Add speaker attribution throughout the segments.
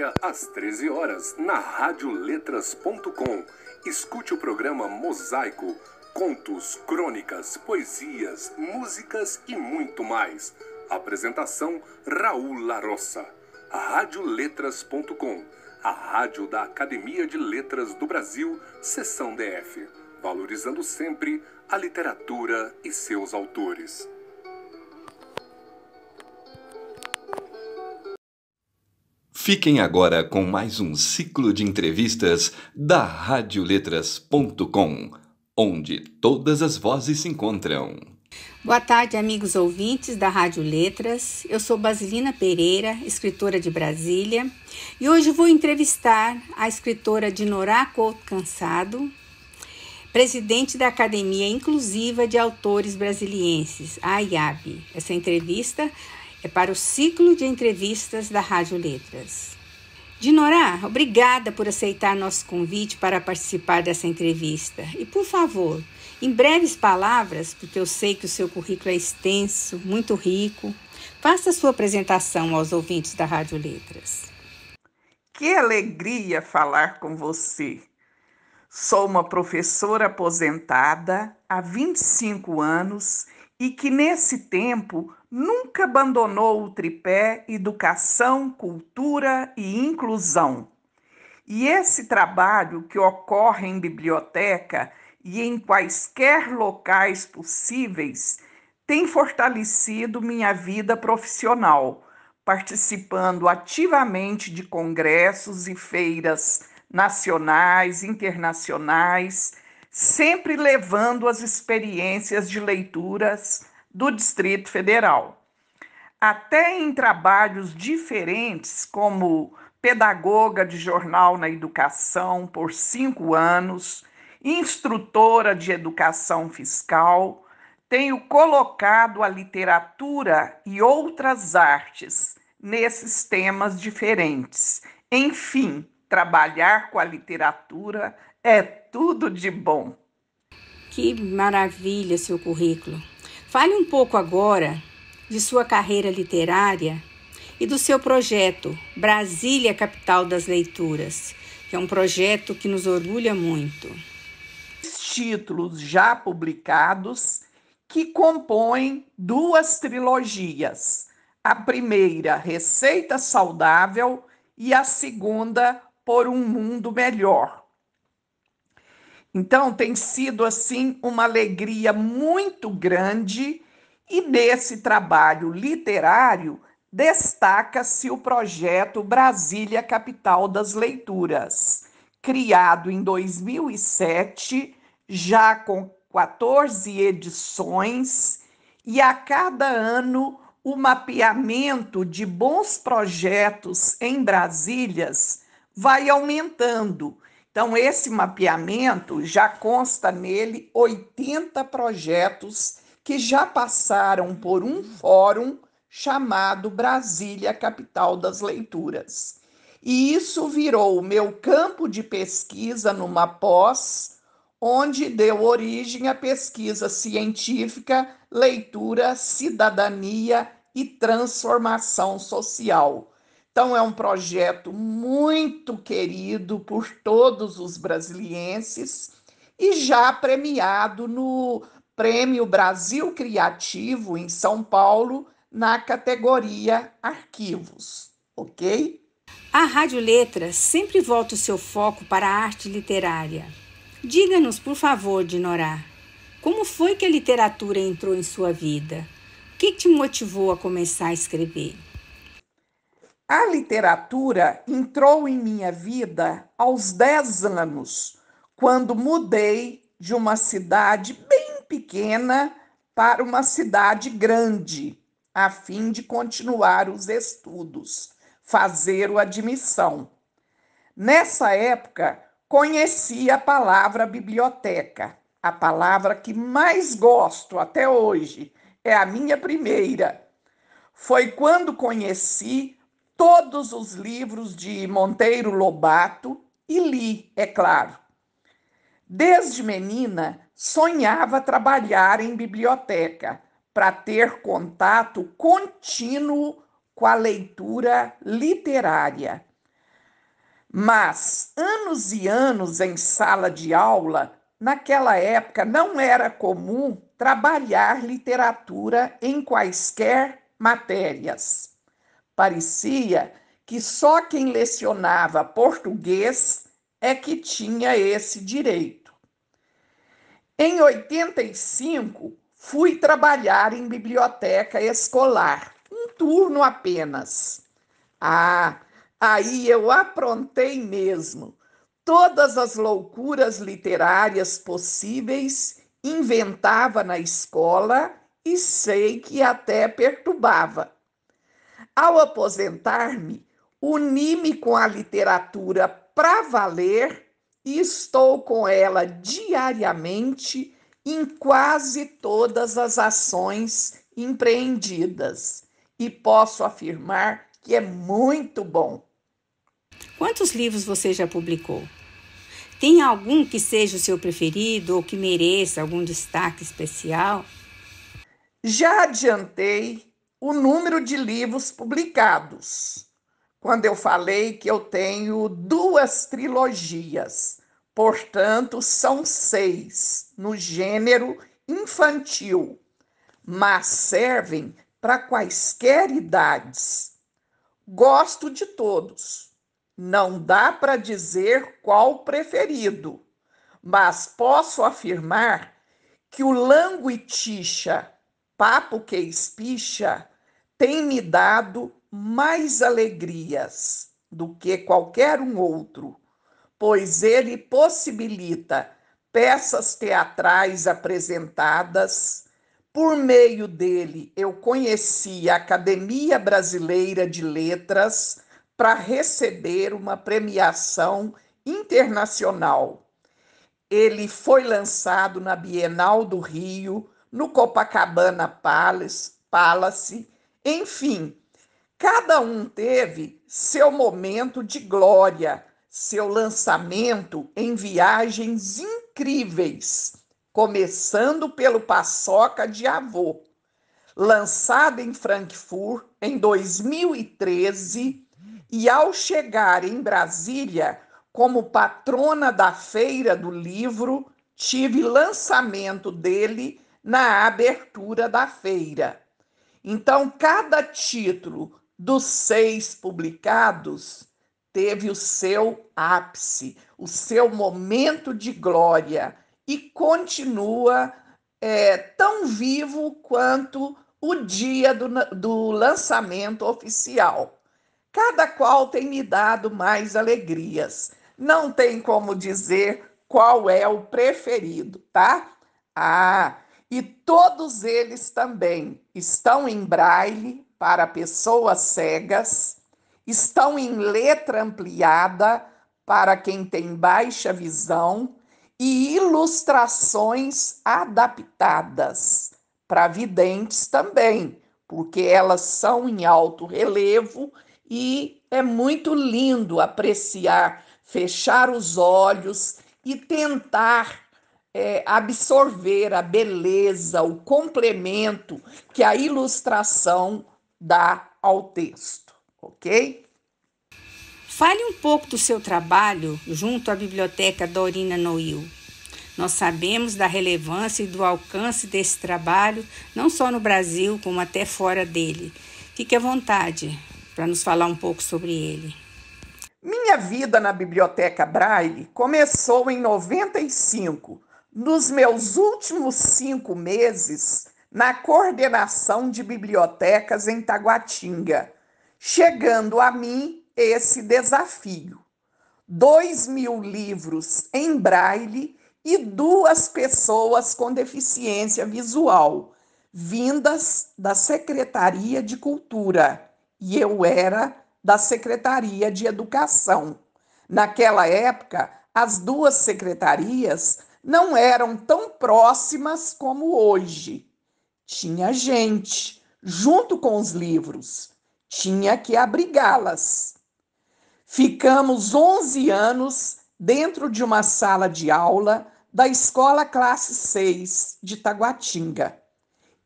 Speaker 1: quinta-feira, às 13 horas, na radioletras.com. Escute o programa Mosaico, contos, crônicas, poesias, músicas e muito mais. Apresentação Raul Larossa. Radioletras.com, a rádio da Academia de Letras do Brasil, seção DF, valorizando sempre a literatura e seus autores.
Speaker 2: Fiquem agora com mais um ciclo de entrevistas da radioletras.com, onde todas as vozes se encontram.
Speaker 3: Boa tarde, amigos ouvintes da Rádio Letras. Eu sou Basilina Pereira, escritora de Brasília, e hoje vou entrevistar a escritora Dinorá Couto Cansado, presidente da Academia Inclusiva de Autores Brasilienses, a AIAB. Essa entrevista é para o ciclo de entrevistas da Rádio Letras. Dinorá, obrigada por aceitar nosso convite para participar dessa entrevista. E, por favor, em breves palavras, porque eu sei que o seu currículo é extenso, muito rico, faça a sua apresentação aos ouvintes da Rádio Letras.
Speaker 4: Que alegria falar com você! Sou uma professora aposentada há 25 anos e que, nesse tempo, nunca abandonou o tripé educação, cultura e inclusão. E esse trabalho que ocorre em biblioteca e em quaisquer locais possíveis tem fortalecido minha vida profissional, participando ativamente de congressos e feiras nacionais, internacionais, sempre levando as experiências de leituras do Distrito Federal. Até em trabalhos diferentes, como pedagoga de jornal na educação por 5 anos, instrutora de educação fiscal, tenho colocado a literatura e outras artes nesses temas diferentes. Enfim, trabalhar com a literatura é tudo de bom.
Speaker 3: Que maravilha seu currículo. Fale um pouco agora de sua carreira literária e do seu projeto Brasília, Capital das Leituras, que é um projeto que nos orgulha muito.
Speaker 4: Títulos já publicados que compõem 2 trilogias. A primeira, Receita Saudável, e a segunda, Por um Mundo Melhor. Então, tem sido, assim, uma alegria muito grande, e nesse trabalho literário destaca-se o projeto Brasília, Capital das Leituras, criado em 2007, já com 14 edições, e a cada ano o mapeamento de bons projetos em Brasília vai aumentando. Então, esse mapeamento já consta nele 80 projetos que já passaram por um fórum chamado Brasília, Capital das Leituras. E isso virou o meu campo de pesquisa numa pós, onde deu origem à pesquisa científica, leitura, cidadania e transformação social. Então, é um projeto muito querido por todos os brasilienses e já premiado no Prêmio Brasil Criativo em São Paulo, na categoria Arquivos, ok?
Speaker 3: A Rádio Letras sempre volta o seu foco para a arte literária. Diga-nos, por favor, Dinorá, como foi que a literatura entrou em sua vida? O que te motivou a começar a escrever?
Speaker 4: A literatura entrou em minha vida aos 10 anos, quando mudei de uma cidade bem pequena para uma cidade grande, a fim de continuar os estudos, fazer a admissão. Nessa época, conheci a palavra biblioteca, a palavra que mais gosto até hoje, é a minha primeira. Foi quando conheci todos os livros de Monteiro Lobato e li, é claro. Desde menina, sonhava trabalhar em biblioteca para ter contato contínuo com a leitura literária. Mas anos e anos em sala de aula, naquela época não era comum trabalhar literatura em quaisquer matérias. Parecia que só quem lecionava português é que tinha esse direito. Em 85, fui trabalhar em biblioteca escolar, um turno apenas. Aí eu aprontei mesmo. Todas as loucuras literárias possíveis inventava na escola e sei que até perturbava. Ao aposentar-me, uni-me com a literatura para valer e estou com ela diariamente em quase todas as ações empreendidas. E posso afirmar que é muito bom.
Speaker 3: Quantos livros você já publicou? Tem algum que seja o seu preferido ou que mereça algum destaque especial?
Speaker 4: Já adiantei o número de livros publicados, quando eu falei que eu tenho 2 trilogias, portanto, são 6 no gênero infantil, mas servem para quaisquer idades. Gosto de todos. Não dá para dizer qual preferido, mas posso afirmar que o Languitixa, Papo que Espicha, tem me dado mais alegrias do que qualquer um outro, pois ele possibilita peças teatrais apresentadas. Por meio dele, eu conheci a Academia Brasileira de Letras para receber uma premiação internacional. Ele foi lançado na Bienal do Rio, no Copacabana Palace, enfim, cada um teve seu momento de glória, seu lançamento em viagens incríveis, começando pelo Paçoca de Avô, lançado em Frankfurt em 2013, e ao chegar em Brasília, como patrona da Feira do Livro, tive lançamento dele na abertura da feira. Então, cada título dos 6 publicados teve o seu ápice, o seu momento de glória e continua tão vivo quanto o dia do lançamento oficial. Cada qual tem me dado mais alegrias. Não tem como dizer qual é o preferido, tá? E todos eles também estão em braille para pessoas cegas, estão em letra ampliada para quem tem baixa visão e ilustrações adaptadas para videntes também, porque elas são em alto relevo e é muito lindo apreciar, fechar os olhos e tentar absorver a beleza, o complemento que a ilustração dá ao texto, ok?
Speaker 3: Fale um pouco do seu trabalho junto à Biblioteca Dorina Noil. Nós sabemos da relevância e do alcance desse trabalho, não só no Brasil, como até fora dele. Fique à vontade para nos falar um pouco sobre ele.
Speaker 4: Minha vida na Biblioteca Braille começou em 95, nos meus últimos 5 meses na coordenação de bibliotecas em Taguatinga, chegando a mim esse desafio. 2.000 livros em braille e 2 pessoas com deficiência visual, vindas da Secretaria de Cultura, e eu era da Secretaria de Educação. Naquela época, as 2 secretarias não eram tão próximas como hoje. Tinha gente junto com os livros, tinha que abrigá-las. Ficamos 11 anos dentro de uma sala de aula da Escola Classe 6 de Taguatinga.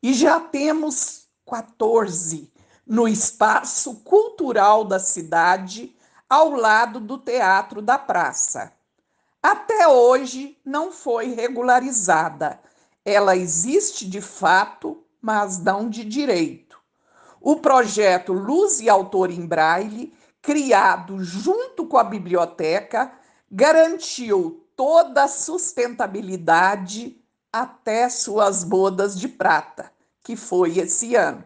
Speaker 4: E já temos 14 no espaço cultural da cidade, ao lado do Teatro da Praça. Até hoje não foi regularizada. Ela existe de fato, mas não de direito. O projeto Luz e Autor em Braille, criado junto com a biblioteca, garantiu toda a sustentabilidade até suas bodas de prata, que foi esse ano.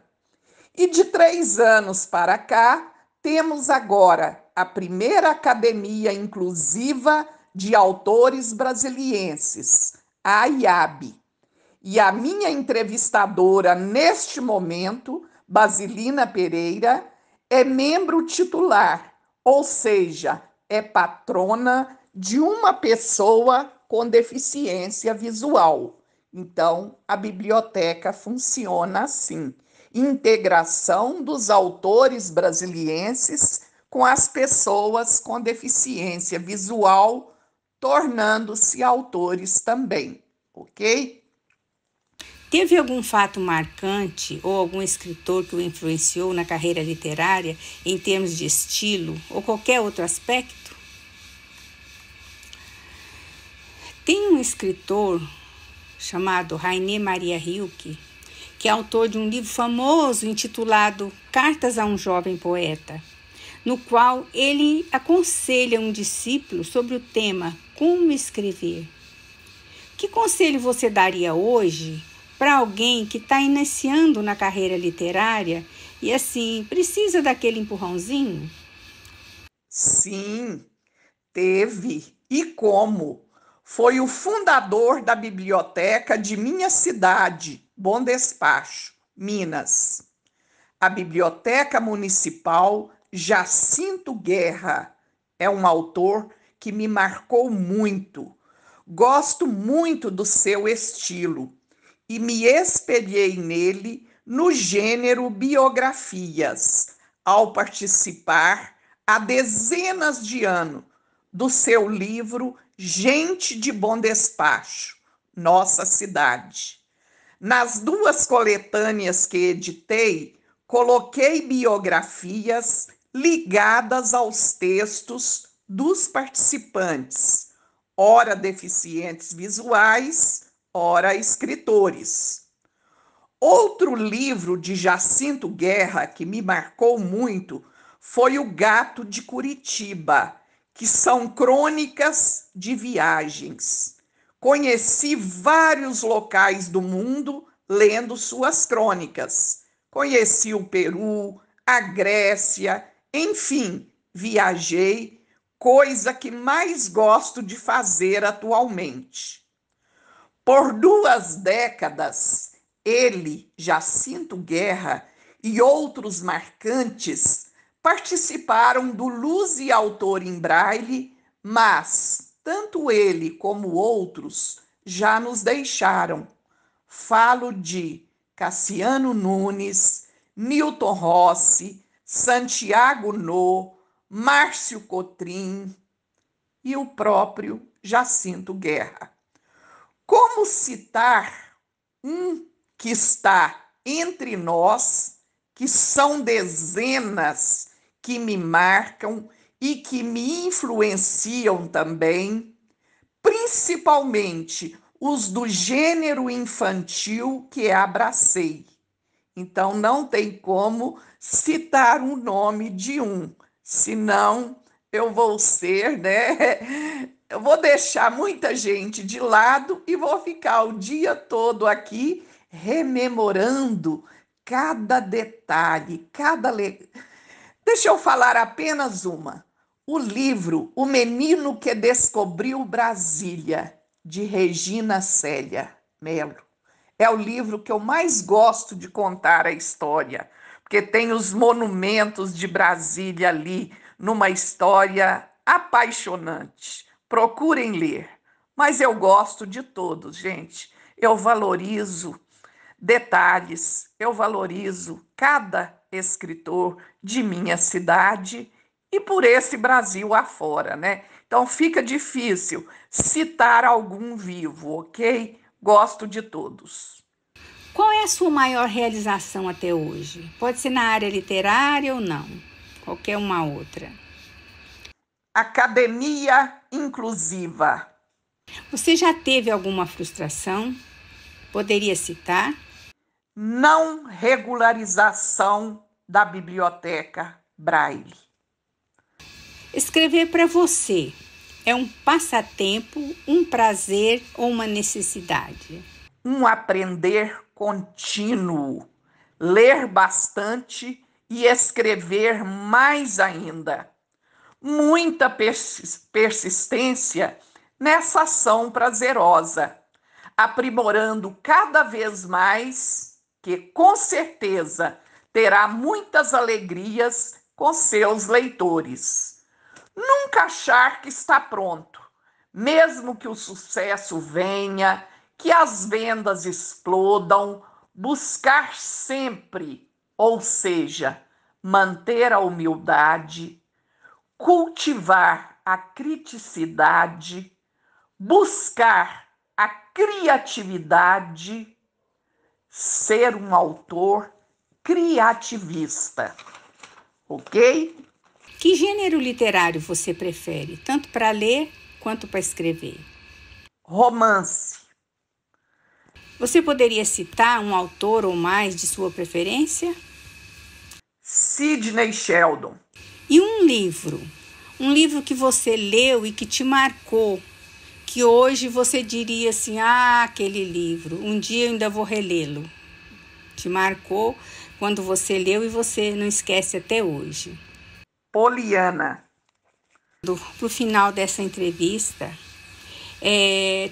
Speaker 4: E de 3 anos para cá, temos agora a primeira Academia Inclusiva de Autores Brasilienses, a AIAB. E a minha entrevistadora neste momento, Basilina Pereira, é membro titular, ou seja, é patrona de uma pessoa com deficiência visual. Então, a biblioteca funciona assim: integração dos autores brasilienses com as pessoas com deficiência visual, tornando-se autores também, ok?
Speaker 3: Teve algum fato marcante ou algum escritor que o influenciou na carreira literária em termos de estilo ou qualquer outro aspecto? Tem um escritor chamado Rainer Maria Rilke, que é autor de um livro famoso intitulado Cartas a um Jovem Poeta, no qual ele aconselha um discípulo sobre o tema como escrever. Que conselho você daria hoje para alguém que está iniciando na carreira literária e, assim, precisa daquele empurrãozinho?
Speaker 4: Sim, teve. E como? Foi o fundador da biblioteca de minha cidade, Bom Despacho, Minas. A Biblioteca Municipal Jacinto Guerra é um autor que me marcou muito. Gosto muito do seu estilo e me espelhei nele no gênero biografias, ao participar há dezenas de anos do seu livro Gente de Bom Despacho, Nossa Cidade. Nas 2 coletâneas que editei, coloquei biografias ligadas aos textos dos participantes, ora deficientes visuais, ora escritores. Outro livro de Jacinto Guerra que me marcou muito foi O Gato de Curitiba, que são crônicas de viagens. Conheci vários locais do mundo lendo suas crônicas. Conheci o Peru, a Grécia, enfim, viajei, coisa que mais gosto de fazer atualmente. Por 2 décadas, ele, Jacinto Guerra e outros marcantes participaram do Luz e Autor em Braille, mas tanto ele como outros já nos deixaram. Falo de Cassiano Nunes, Newton Rossi, Santiago No, Márcio Cotrim e o próprio Jacinto Guerra. Como citar um que está entre nós, que são dezenas que me marcam e que me influenciam também, principalmente os do gênero infantil que abracei. Então, não tem como citar o nome de um, senão eu vou ser, eu vou deixar muita gente de lado e vou ficar o dia todo aqui rememorando cada detalhe, Deixa eu falar apenas uma. O livro O Menino que Descobriu Brasília, de Regina Célia Mello. É o livro que eu mais gosto de contar a história, porque tem os monumentos de Brasília ali, numa história apaixonante. Procurem ler. Mas eu gosto de todos, gente. Eu valorizo detalhes, eu valorizo cada escritor de minha cidade e por esse Brasil afora, né? Então fica difícil citar algum vivo, ok? Gosto de todos.
Speaker 3: Qual é a sua maior realização até hoje? Pode ser na área literária ou não, qualquer uma outra.
Speaker 4: academia inclusiva.
Speaker 3: Você já teve alguma frustração? Poderia citar?
Speaker 4: Não regularização da biblioteca Braille.
Speaker 3: Escrever para você é um passatempo, um prazer ou uma necessidade?
Speaker 4: Um aprender contínuo, ler bastante e escrever mais ainda. Muita persistência nessa ação prazerosa, aprimorando cada vez mais, que com certeza terá muitas alegrias com seus leitores. Nunca achar que está pronto, mesmo que o sucesso venha, que as vendas explodam, buscar sempre, ou seja, manter a humildade, cultivar a criticidade, buscar a criatividade, ser um autor criativista. Ok?
Speaker 3: Que gênero literário você prefere, tanto para ler quanto para escrever?
Speaker 4: Romance.
Speaker 3: Você poderia citar um autor ou mais de sua preferência?
Speaker 4: Sidney Sheldon.
Speaker 3: E um livro que você leu e que te marcou, que hoje você diria assim, aquele livro, um dia eu ainda vou relê-lo. Te marcou quando você leu e você não esquece até hoje.
Speaker 4: Poliana.
Speaker 3: Para o final dessa entrevista,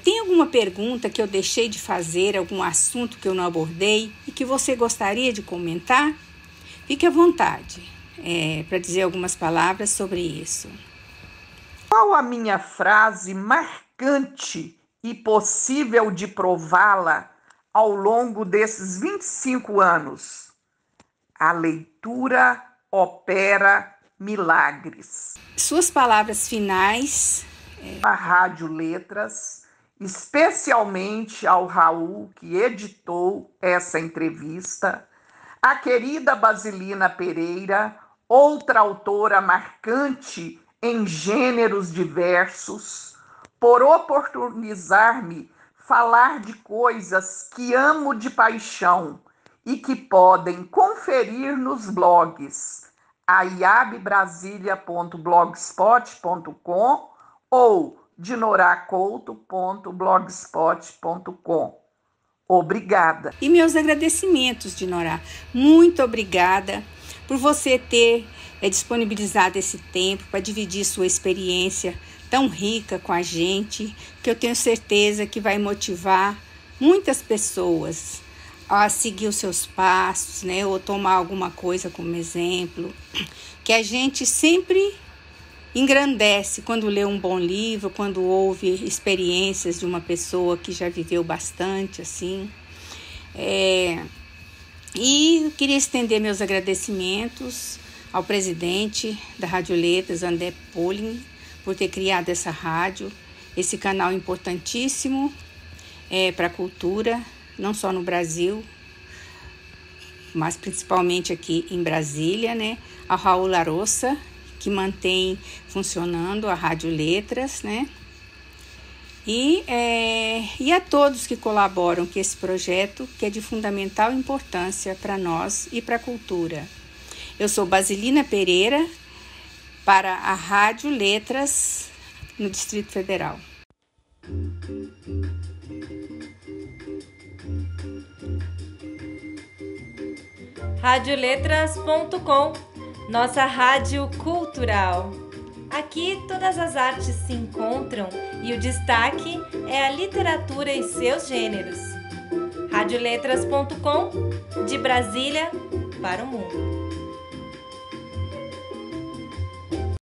Speaker 3: tem alguma pergunta que eu deixei de fazer, algum assunto que eu não abordei e que você gostaria de comentar? Fique à vontade para dizer algumas palavras sobre isso.
Speaker 4: Qual a minha frase marcante e possível de prová-la ao longo desses 25 anos? A leitura opera milagres.
Speaker 3: Suas palavras finais.
Speaker 4: A Rádio Letras, especialmente ao Raul, que editou essa entrevista, a querida Basilina Pereira, outra autora marcante em gêneros diversos, por oportunizar-me falar de coisas que amo de paixão e que podem conferir nos blogs aiabbrasilia.blogspot.com ou dinoracouto.blogspot.com. Obrigada.
Speaker 3: E meus agradecimentos, Dinorá. Muito obrigada por você ter disponibilizado esse tempo para dividir sua experiência tão rica com a gente, que eu tenho certeza que vai motivar muitas pessoas a seguir os seus passos, né? Ou tomar alguma coisa como exemplo. Que a gente sempre engrandece quando lê um bom livro, quando ouve experiências de uma pessoa que já viveu bastante, assim. E eu queria estender meus agradecimentos ao presidente da Rádio Letras, André Poling, por ter criado essa rádio, esse canal importantíssimo para a cultura, não só no Brasil, mas principalmente aqui em Brasília, né? Ao Raul Larossa, que mantém funcionando a Rádio Letras, né? E a todos que colaboram com esse projeto, que é de fundamental importância para nós e para a cultura. Eu sou Basilina Pereira, para a Rádio Letras, no Distrito Federal.
Speaker 5: Radioletras.com, nossa rádio cultural. Aqui todas as artes se encontram e o destaque é a literatura e seus gêneros. Radioletras.com, de Brasília para o mundo.